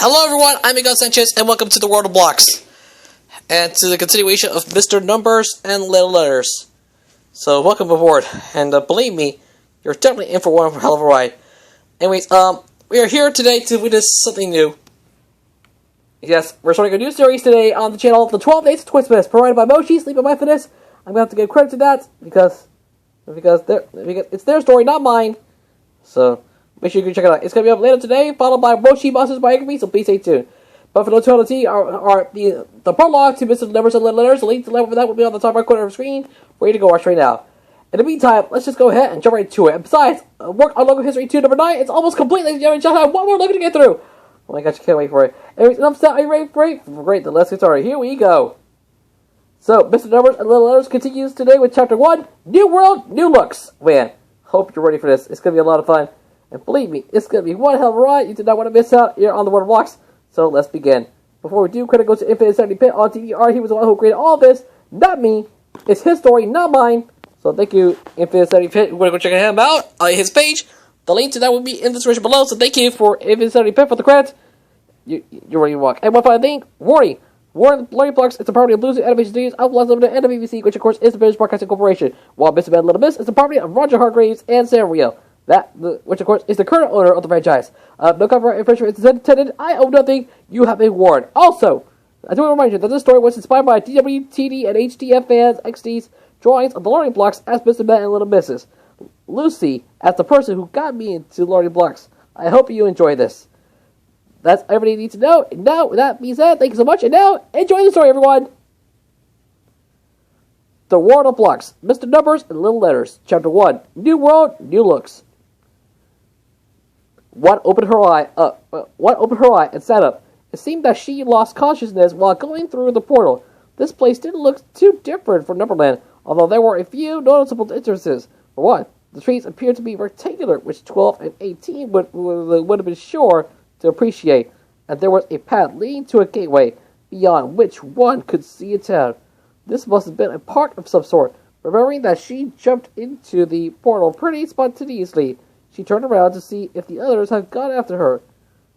Hello everyone, I'm Miguel Sanchez, and welcome to the World of Blocks, and to the continuation of Mr. Numbers and Little Letters. So, welcome aboard, and believe me, you're definitely in for one hell of a ride. Anyways, we are here today to witness something new. Yes, we're starting a new series today on the channel, The 12 Days of Twistmas, provided by Mochi, Sleep and Mindfulness. I'm going to have to give credit to that, because it's their story, not mine. So, make sure you can check it out. It's going to be up later today, followed by Mochi Monsters biography, so please stay tuned. But for the totality are the prologue to Mr. Numbers and Little Letters. The link to the level for that will be on the top right corner of the screen, ready to go watch right now. In the meantime, let's just go ahead and jump right into it. And besides, work on Logo History 2 number 9, it's almost complete, ladies and gentlemen. Just have one more logo to get through. Oh my gosh, I can't wait for it. Anyways, enough said. Are you ready for it? Great, then let's get started. Here we go. So, Mr. Numbers and Little Letters continues today with Chapter 1, New World, New Looks. Man, hope you're ready for this. It's going to be a lot of fun. And believe me, it's going to be one hell of a ride. You do not want to miss out here on the World of Blocks. So let's begin. Before we do, credit goes to Infinite 70 Pit on TVR. He was the one who created all of this. Not me. It's his story, not mine. So thank you, Infinite 70 Pit. We're going to go check him out on his page. The link to that will be in the description below. So thank you for Infinite 70 Pit for the credits. You're ready to walk. And one final thing, warning. Warren Learning Blocks is the property of Blues Animation Studios, Outlaws Limited, and the BBC, which of course is the British Broadcasting Corporation. While Mr. Bad Little Miss is the property of Roger Hargraves and Sam Rio. Which of course is the current owner of the franchise. No copyright infringement is intended. I owe nothing. You have been warned. Also, I do want to remind you that this story was inspired by DW, TD, and HTF fans, XD's drawings of the Learning Blocks as Mr. Bad and Little Misses. Lucy, as the person who got me into Learning Blocks. I hope you enjoy this. That's everything you need to know. And now, with that being said, thank you so much. And now, enjoy the story, everyone. The World of Blocks, Mr. Numbers and Little Letters, Chapter 1, New World, New Looks. One opened her eye and sat up. It seemed that she lost consciousness while going through the portal. This place didn't look too different from Numberland, although there were a few noticeable differences. For one, the trees appeared to be rectangular, which 12 and 18 would have been sure to appreciate, and there was a path leading to a gateway, beyond which one could see a town. This must have been a park of some sort. Remembering that she jumped into the portal pretty spontaneously, she turned around to see if the others had gone after her.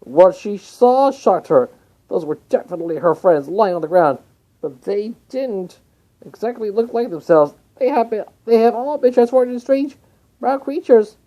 What she saw shocked her. Those were definitely her friends lying on the ground, but they didn't exactly look like themselves. They have all been transformed into strange brown creatures.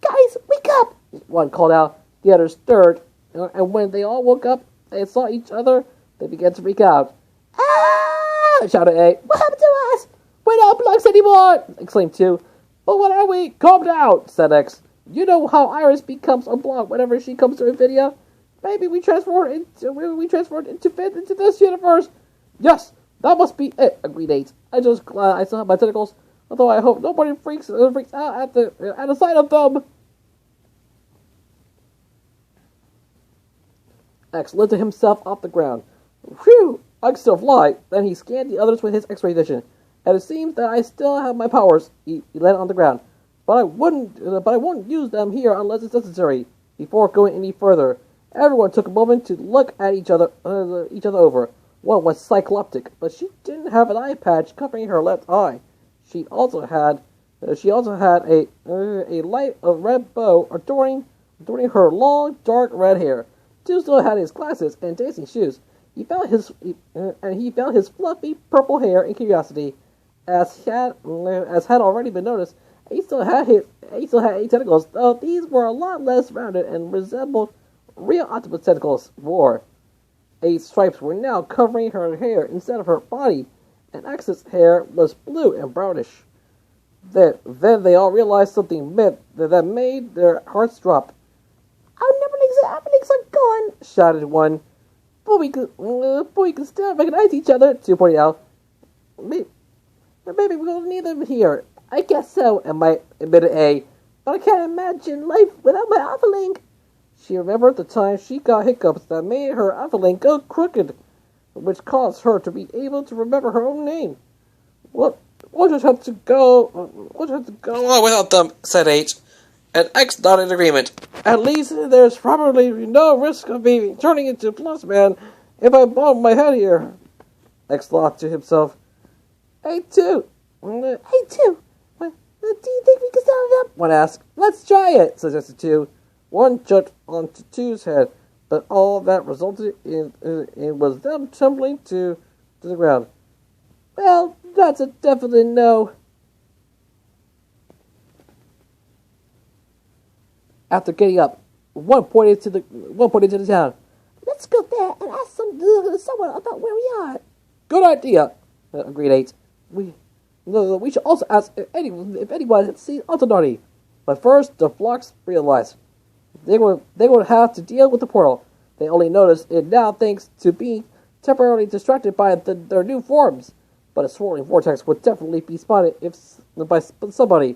Guys, wake up! One called out. The others stirred, and when they all woke up and saw each other, they began to freak out. Ah! Shouted A. What happened to us? We're not blocks anymore! Exclaimed 2. But what are we? Calm down, said X. You know how Iris becomes a block whenever she comes to a video? Maybe we transformed into Fifth into this universe. Yes, that must be it, agreed 8. I still have my tentacles, although I hope nobody freaks out at the sight of them. X lifted himself off the ground. Phew, I can still fly. Then he scanned the others with his X-ray vision. And it seems that I still have my powers. He landed on the ground. But I won't use them here unless it's necessary. Before going any further, everyone took a moment to look at each other over. One was cycloptic, but she didn't have an eye patch covering her left eye. She also had a light of red bow adorning her long, dark red hair. 2 still had his glasses and dancing shoes. He found his fluffy purple hair in curiosity. As had already been noticed, he still had 8 tentacles, though these were a lot less rounded and resembled real octopus tentacles. 8 stripes were now covering her hair instead of her body, and X's hair was blue and brownish. Then they all realized something that made their hearts drop. Our Numberlings are gone, shouted one. But we can still recognize each other, 2 pointed out. Maybe we'll need them here. I guess so, admitted A. But I can't imagine life without my Alphalink. She remembered the time she got hiccups that made her Alphalink go crooked, which caused her to be able to remember her own name. We'll just have to go on without them, said H. And X nodded in agreement. At least there's probably no risk of me turning into Plus Man if I bomb my head here. X thought to himself. Hey, 2. Do you think we can start it up? One asked. Let's try it, suggested 2. One jumped onto 2's head. but all that resulted in was them tumbling to the ground. Well, that's a definite no. After getting up, one pointed to the town. Let's go there and ask someone about where we are. Good idea, agreed 8. We should also ask if anyone had seen Antononi. But first, the Blocks realized they would have to deal with the portal. They only noticed it now thanks to being temporarily distracted by their new forms. But a swirling vortex would definitely be spotted by somebody.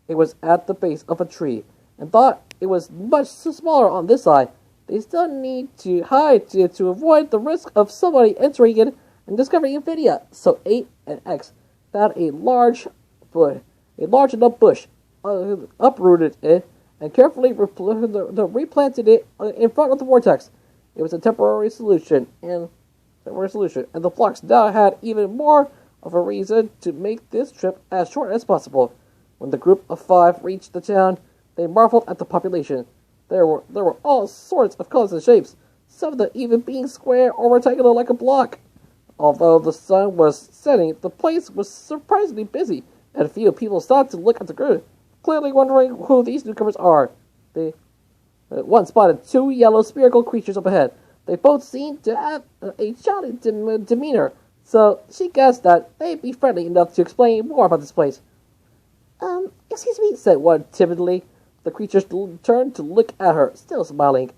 It was at the base of a tree, and thought it was much smaller on this side. They still need to hide to avoid the risk of somebody entering it and discovering Infidia. So 8 and X found a large enough bush, uprooted it, and carefully replanted it in front of the vortex. It was a temporary solution, and the Blocks now had even more of a reason to make this trip as short as possible. When the group of 5 reached the town, they marveled at the population. There were all sorts of colors and shapes, some of them even being square or rectangular like a block. Although the sun was setting, the place was surprisingly busy, and a few people stopped to look at the group, clearly wondering who these newcomers are. One spotted 2 yellow spherical creatures up ahead. They both seemed to have a jolly demeanor, so she guessed that they'd be friendly enough to explain more about this place. Excuse me, said one timidly. The creatures turned to look at her, still smiling.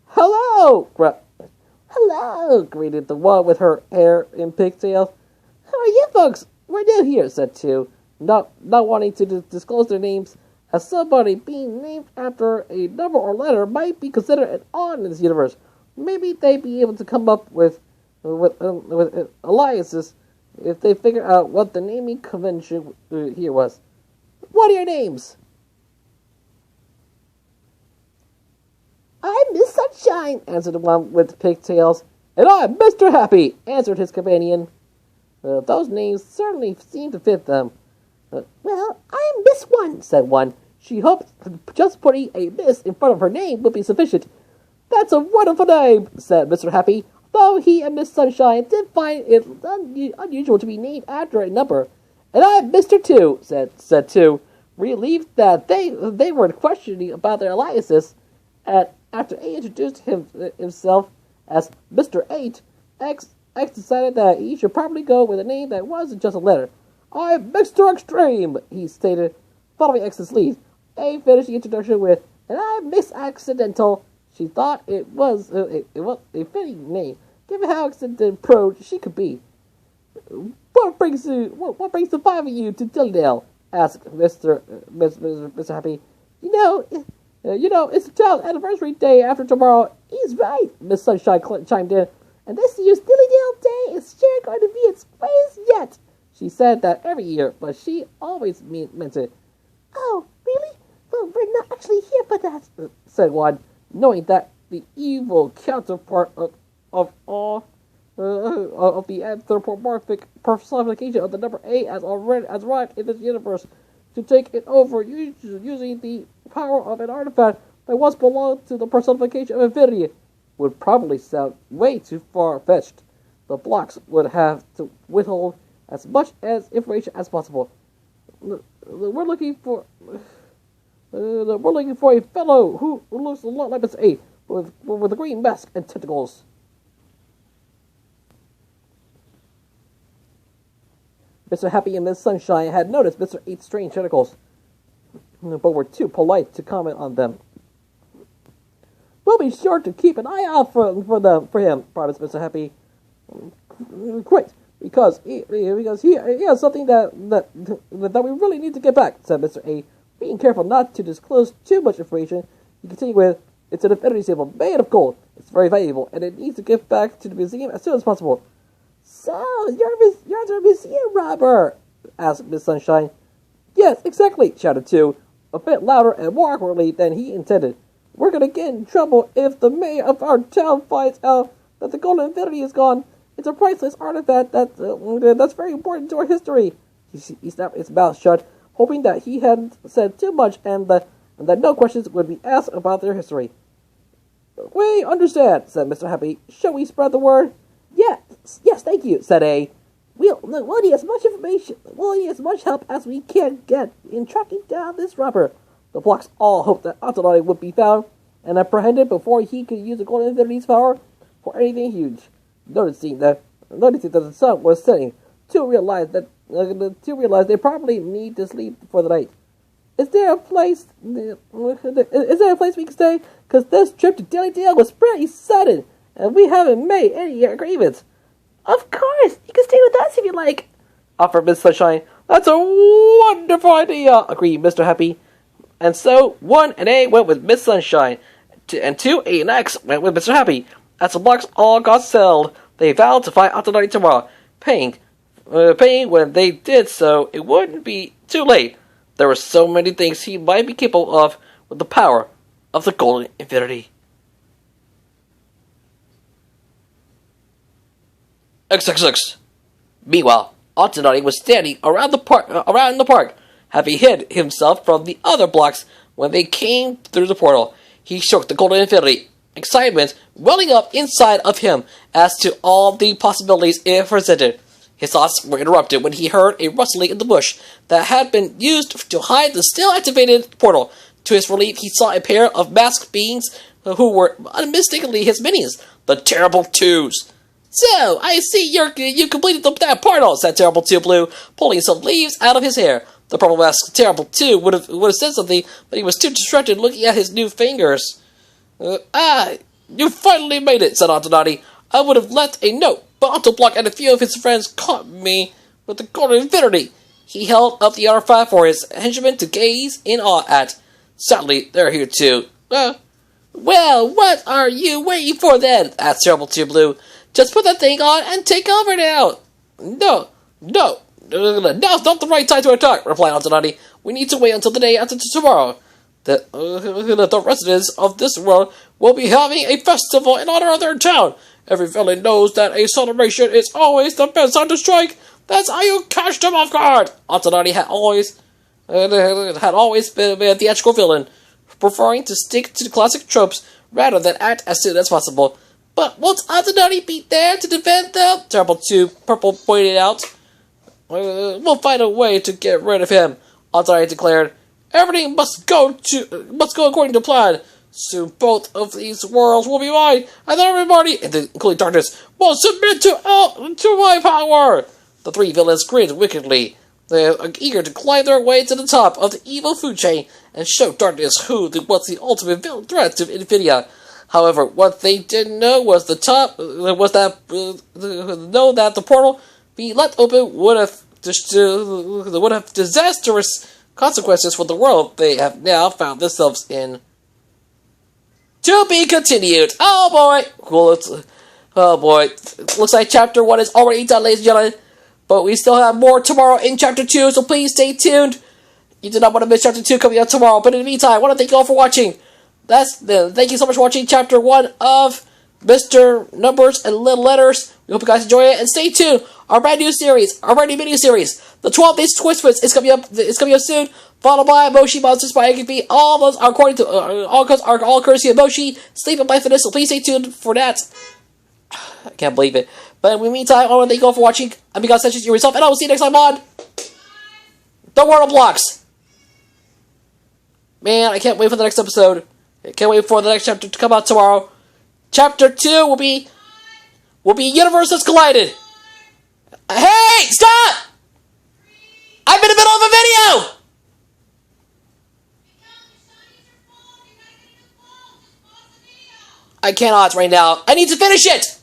Hello! Hello! Greeted the one with her hair in pigtails. How are you folks? We're new here, said 2, not wanting to disclose their names, as somebody being named after a number or letter might be considered an odd in this universe. Maybe they'd be able to come up with alliances if they figure out what the naming convention here was. What are your names? I'm Miss Sunshine, answered the one with the pigtails. And I'm Mr. Happy, answered his companion. Those names certainly seemed to fit them. Well, I'm Miss One, said one. She hoped just putting a Miss in front of her name would be sufficient. That's a wonderful name, said Mr. Happy, though he and Miss Sunshine did find it unusual to be named after a number. And I'm Mr. Two, said 2, relieved that they were questioning about their alliances. And after A introduced himself as Mr. 8, X decided that he should probably go with a name that wasn't just a letter. I'm Mr. Extreme, he stated, following X's lead. A finished the introduction with, and I'm Miss Accidental. She thought it was a fitting name, given how accident-prone she could be. What brings the 5 of you to Dillydale? Asked Mr. Happy. You know, it's the child's anniversary day after tomorrow. He's right, Miss Sunshine chimed in. And this year's Dillydale Day is sure going to be its greatest yet. She said that every year, but she always meant it. Oh, really? Well, we're not actually here for that, said one, knowing that the evil counterpart of the anthropomorphic personification of the number 8 has arrived in this universe to take it over using the power of an artifact that once belonged to the personification of Infinity. Would probably sound way too far-fetched. The Blocks would have to withhold as much information as possible. We're looking for a fellow who looks a lot like Mr. 8 with a green mask and tentacles. Mr. Happy and Miss Sunshine had noticed Mr. 8's strange tentacles, but were too polite to comment on them. We'll be sure to keep an eye out for him, promised Mr. Happy. Great, because he has something that we really need to get back, said Mr. A, being careful not to disclose too much information. He continued with, it's an infinity symbol made of gold. It's very valuable, and it needs to get back to the museum as soon as possible. So, you're a museum robber? Asked Miss Sunshine. Yes, exactly, shouted 2, a bit louder and more awkwardly than he intended. We're going to get in trouble if the mayor of our town finds out that the Golden Infinity is gone. It's a priceless artifact that's very important to our history. He snapped his mouth shut, hoping that he hadn't said too much and that no questions would be asked about their history. We understand, said Mr. Happy. Shall we spread the word? Yes, thank you, said A. We'll need as much information, we'll need as much help as we can get in tracking down this robber. The Blocks all hoped that Attonati would be found and apprehended before he could use the Golden Infinity's power for anything huge. Noticing that the sun was setting, two realized they probably need to sleep for the night. Is there a place we can stay? Because this trip to Daily Dale was pretty sudden, and we haven't made any agreements. Of course, you can stay with us if you like, offered Miss Sunshine. That's a wonderful idea, agreed Mr. Happy. And so 1 and A went with Miss Sunshine, and 2, A, and X went with Mr. Happy. As the Blocks all got settled, they vowed to find Attonati tomorrow, paying when they did so it wouldn't be too late. There were so many things he might be capable of with the power of the Golden Infinity. XXX. Meanwhile, Attonati was standing around the park, having hid himself from the other Blocks when they came through the portal. He shook the Golden Infinity, excitement welling up inside of him as to all the possibilities it presented. His thoughts were interrupted when he heard a rustling in the bush that had been used to hide the still-activated portal. To his relief, he saw a pair of masked beings who were unmistakably his minions, the Terrible Twos. So, I see you completed that portal, said Terrible Two Blue, pulling some leaves out of his hair. The purple-masked Terrible Two would have said something, but he was too distracted looking at his new fingers. You finally made it, said Attonati. I would have left a note, but Autoblock and a few of his friends caught me with the Golden Infinity. He held up the artifact for his henchmen to gaze in awe at. Sadly, they're here too. Well, what are you waiting for then? Asked Terrible Two Blue. Just put that thing on and take over now. No, now's not the right time to attack, replied Attonati. We need to wait until the day after tomorrow. The residents of this world will be having a festival in honor of their town. Every villain knows that a celebration is always the best time to strike. That's how you catch them off guard. Attonati had always been a theatrical villain, preferring to stick to the classic tropes rather than act as soon as possible. But won't Attonati be there to defend them? Terrible Two Purple pointed out. We'll find a way to get rid of him, Attonati declared. Everything must go according to plan. Soon both of these worlds will be mine, and everybody, including darkness, will submit to my power. The three villains grinned wickedly. They are eager to climb their way to the top of the evil food chain and show darkness who was the ultimate villain threat to Infidia. However, what they didn't know was that the portal being left open would have disastrous consequences for the world they have now found themselves in. To be continued. Oh boy. Cool. Oh boy. Looks like chapter 1 is already done, ladies and gentlemen. But we still have more tomorrow in chapter 2, so please stay tuned. You do not want to miss chapter 2 coming out tomorrow. But in the meantime, I want to thank you all for watching. Thank you so much for watching chapter 1 of Mr. Numbers and Little Letters. We hope you guys enjoy it. And stay tuned. Our brand new series, our brand new mini series, the 12 Days Twist Twist is coming up. It's coming up soon. Followed by Moshi Monsters by AKB. All those are according to all courtesy of Moshi. Sleep and Life Fitness. So please stay tuned for that. I can't believe it. But in the meantime, I want to thank you all for watching. I'm Miguel Sanchez, yourself, and I will see you next time on The World of Blocks. Man, I can't wait for the next episode. I can't wait for the next chapter to come out tomorrow. Chapter 2 will be Universes Collided. Hey, stop! I'm in the middle of a video! I cannot right now. I need to finish it!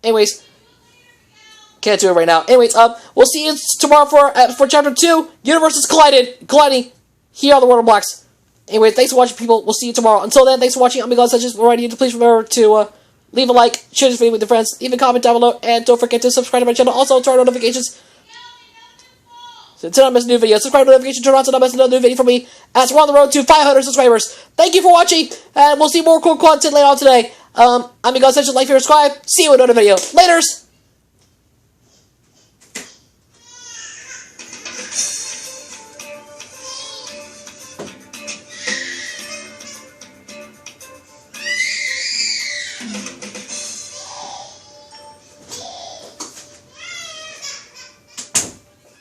Anyways, can't do it right now. Anyways, we'll see you tomorrow for chapter 2, Universes Colliding here on The World of Blocks. Anyway, thanks for watching, people. We'll see you tomorrow. Until then, thanks for watching. I'm Miguel Sanchez. Please remember to leave a like, share this video with your friends, leave a comment down below, and don't forget to subscribe to my channel. Also, turn on notifications to not miss a new video. Subscribe to notifications, turn on to not miss another new video from me, as we're on the road to 500 subscribers. Thank you for watching, and we'll see more cool content later on today. I'm Miguel Sanchez. Like, share, subscribe. See you in another video. Laters!